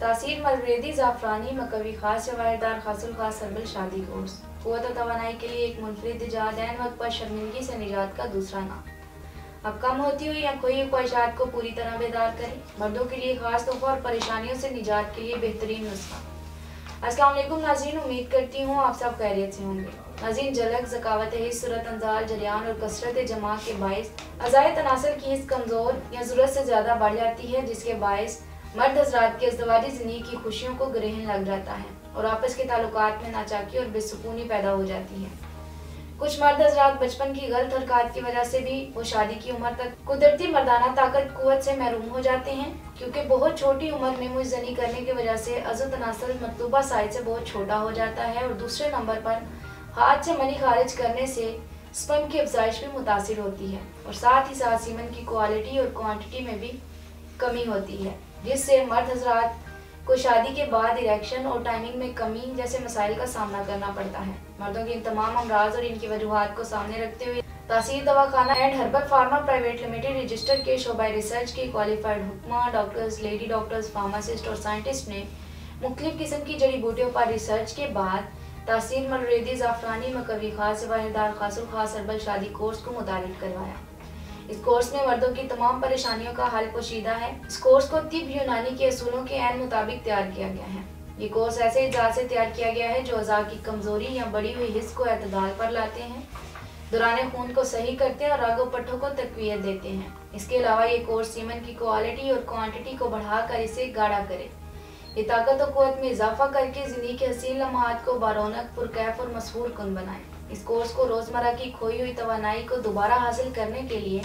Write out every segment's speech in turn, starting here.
तासीर मलरेदी ज़ाफ़रानी मकवी खास जवाहिरदार खासुल खास सरबल शादी कोर्स क़ुव्वत और तवानाई के लिए एक मुनफरिद इजाद ऐन वक्त पर शर्मिंदगी से निजात का दूसरा नाम। अब कम होती हुई या खोई ख्वाहिशात को पूरी तरह बेदार करें। मर्दों के लिए खास तोहफा और परेशानियों से निजात के लिए बेहतरीन नुस्खा। अस्सलाम वालेकुम नाज़रीन, उम्मीद करती हूँ आप सब खैरियत से होंगे। नाज़रीन, झलक, ज़कावत हिस्स, सूरत अंजाल, जरियान और कसरत जमा के बायस अज़ाए तनासुल की हिस्स कमज़ोर या ज़रूरत से ज़्यादा बढ़ जाती है, जिसके बायस मर्द हज़रात के अज़दवाजी ज़िंदगी की खुशियों को ग्रहण लग जाता है और आपस के ताल्लुकात में नाचाकी और बेसुकूनी पैदा हो जाती है। कुछ मर्द हज़रात बचपन की गलत हरकत की वजह से भी वो शादी की उम्र तक कुदरती मर्दाना ताकत कुव्वत से महरूम हो जाते हैं, क्योंकि बहुत छोटी उम्र में मुज़्ज़नी करने की वजह से अज़ु तनासुल मतलूबा साइज से बहुत छोटा हो जाता है और दूसरे नंबर पर हाथ से मनी खारिज करने से स्पर्म की अफजाइश भी मुतासिर होती है और साथ ही साथ सीमन की क्वालिटी और क्वांटिटी में भी कमी होती है, जिससे मर्द हज़रात को शादी के बाद इरेक्शन और टाइमिंग में कमी जैसे मसाइल का सामना करना पड़ता है। मर्दों के इन तमाम अमराज और इनकी वजूहात को सामने रखते हुए तासीर दवाखाना and herbal pharma private limited register के शोबा रिसर्च के क्वालिफाइड हुक्मा, डॉक्टर्स, लेडी डॉक्टर्स, फार्मासिस्ट और साइंटिस्ट ने मुख्तलिफ किस्म की जड़ी बूटियों पर रिसर्च के बाद तासीर मलरेदी ज़ाफ़रानी मकवी खास जवाहिरदार खासुल खास हर्बल शादी कोर्स को मुतारिफ करवाया। इस कोर्स में मर्दों की तमाम परेशानियों का हल पोशीदा है। इस कोर्स को तिब यूनानी के असूलों के ऐन मुताबिक तैयार किया गया है। ये कोर्स ऐसे इजाज़ से तैयार किया गया है जो अज़ा की कमजोरी या बढ़ी हुई हिस्स को एतदाल पर लाते हैं, दौरान खून को सही करते हैं और रागो पट्टों को तकवीयत देते हैं। इसके अलावा ये कोर्स सीमन की क्वालिटी और क्वांटिटी को बढ़ाकर इसे गाढ़ा करे। ये ताकत और क़ुव्वत में इजाफा करके ज़िंदगी के हसीन लम्हात को बारौनक, पुरकैफ और मसहूर कुन बनाए। इस कोर्स को रोज़मर्रा की खोई हुई तवानाई को दोबारा हासिल करने के लिए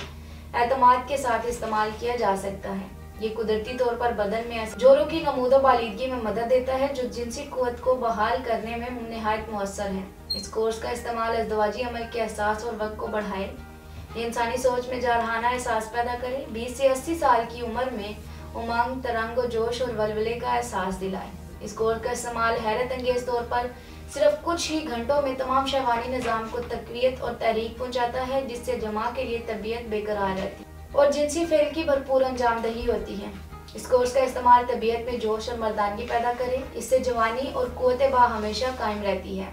एतमाद के साथ इस्तेमाल किया जा सकता है। ये कुदरती तौर पर बदन में जोरों की नमूदो बालिदगी में मदद देता है, जो जिनसी कुव्वत को बहाल करने में निहायत मुअस्सर है। इस कोर्स का इस्तेमाल अज़दवाजी अमल के एहसास और वक्त को बढ़ाए, ये इंसानी सोच में जारहाना एहसास पैदा करे, 20 से 80 साल की उम्र में उमंग, तरंग, जोश और वलवले का एहसास दिलाए। इस कोर्स का इस्तेमाल हैरत अंगेज तौर पर सिर्फ कुछ ही घंटों में तमाम शहवानी निज़ाम को तकवीयत और तहरीक पहुँचाता है, जिससे जमा के लिए तबीयत बेकरार रहती है और जिनसी फेल की भरपूर अंजामदही होती है। इस कोर्स का इस्तेमाल तबीयत में जोश और मर्दानगी पैदा करे, इससे जवानी और कुव्वत बा हमेशा कायम रहती है।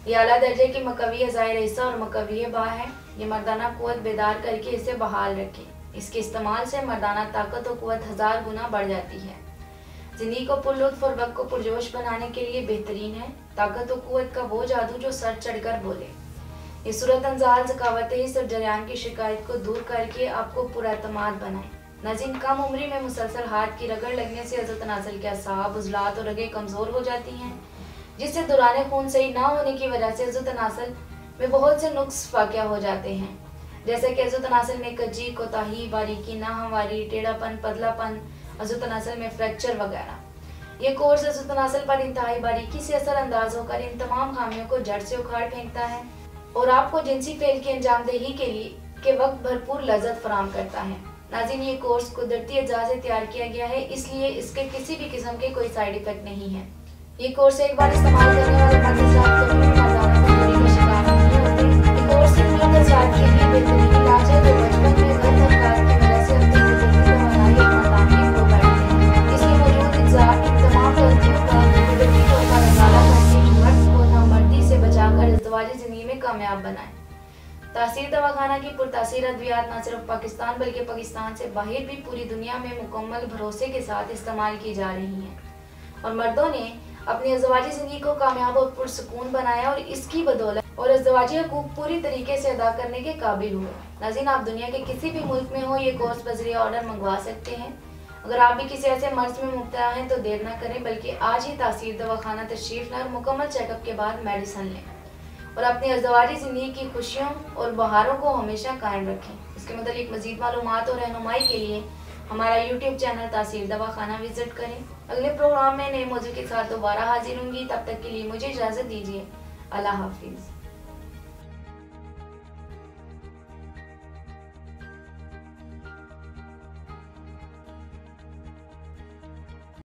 ये आला दर्जे की मकवी अज़ाए हिस्सा और मकवी बा है। ये मर्दाना कुव्वत बेदार करके इसे बहाल रखे। इसके इस्तेमाल से मर्दाना ताकत और कुव्वत 1000 गुना बढ़ जाती है। जिंदगी को पुरलुत्फ और वक्त को पुरजोश बनाने के लिए बेहतरीन है। ताकत और कुव्वत का वो जादू जो सर चढ़कर बोले। ये सूरत अंजाल, ज़कावत हिस्स और जरियान की शिकायत को दूर करके आपको पुरएतमाद बनाए। नाज़रीन, कम उम्री में मुसलसल हाथ की रगड़ लगने से अज़ु तनासुल के असाब, उज़लात और रगें कमज़ोर हो जाती हैं, जिससे दौरान खून सही ना होने की वजह से अज़ु तनासुल में बहुत से नुक्स वाक़या हो जाते हैं, जैसे कि अज़ु तनासुल में कजी, कोताही, बारीकी, नाहमवारी, टेढ़ापन, पतलापन, अज़ु तनासुल में फ्रैक्चर वगैरह। ये कोर्स अज़ु तनासुल पर इंतहाई बारीकी से असर अंदाज होकर इन तमाम खामियों को जड़ से उखाड़ फेंकता है और आपको जिनसी फेल की अंजामदही के वक्त भरपूर लज़्ज़त फराहम करता है। नाज़रीन, ये कोर्स कुदरती अज़ा से तैयार किया गया है, इसलिए इसके किसी भी किस्म के कोई साइड इफेक्ट नहीं है। ये कोर्स एक बार इस्तेमाल करने वाले मर्द हज़रात कभी भी मर्दाना कमजोरी का शिकार नहीं होते। ये कोर्स सिर्फ मर्द हज़रात के लिए बेहतरीन इलाज है जो बचपन में गलत हरकत की वजह से अपनी कुदरती तवानाई और मर्दानगी खो बैठते हैं। इसलिए मौजूद इंसान इन तमाम गलतियों का कुदरती तौर पर इजाला करके मर्द को नामर्दी से बचाकर इज़्दवाजी ज़िंदगी में कामयाब बनाए। तासीर दवाखाना की पुरतासीर अद्वियात न सिर्फ पाकिस्तान बल्कि पाकिस्तान से बाहर भी पूरी दुनिया में मुकम्मल भरोसे के साथ इस्तेमाल की जा रही हैं और मर्दों ने अपनी अज़दवाजी ज़िंदगी को कामयाब और पुरसुकून बनाया और इसकी बदौलत और अज़दवाजी हकूक़ पूरी तरीके से अदा करने के काबिल हुए। नाज़रीन, आप दुनिया के किसी भी मुल्क में हो, ये कोर्स बज़रिया ऑर्डर मंगवा सकते हैं। अगर आप भी किसी ऐसे मर्ज में मुब्तला हैं तो देर न करें, बल्कि आज ही तासीर दवाखाना तशरीफ़ लाएं और मुकम्मल चेकअप के बाद मेडिसिन लें और अपनी अज़दवाजी ज़िंदगी की खुशियों और बहारों को हमेशा कायम रखें। इसके मतलब मज़ीद मालूमात और रहनुमाई के लिए हमारा यूट्यूब चैनल तासीर दवाखाना विजिट करें। अगले प्रोग्राम में नए मौजू के साथ दोबारा हाजिर होंगी। तब तक के लिए मुझे इजाज़त दीजिए। अल्लाह हाफिज़।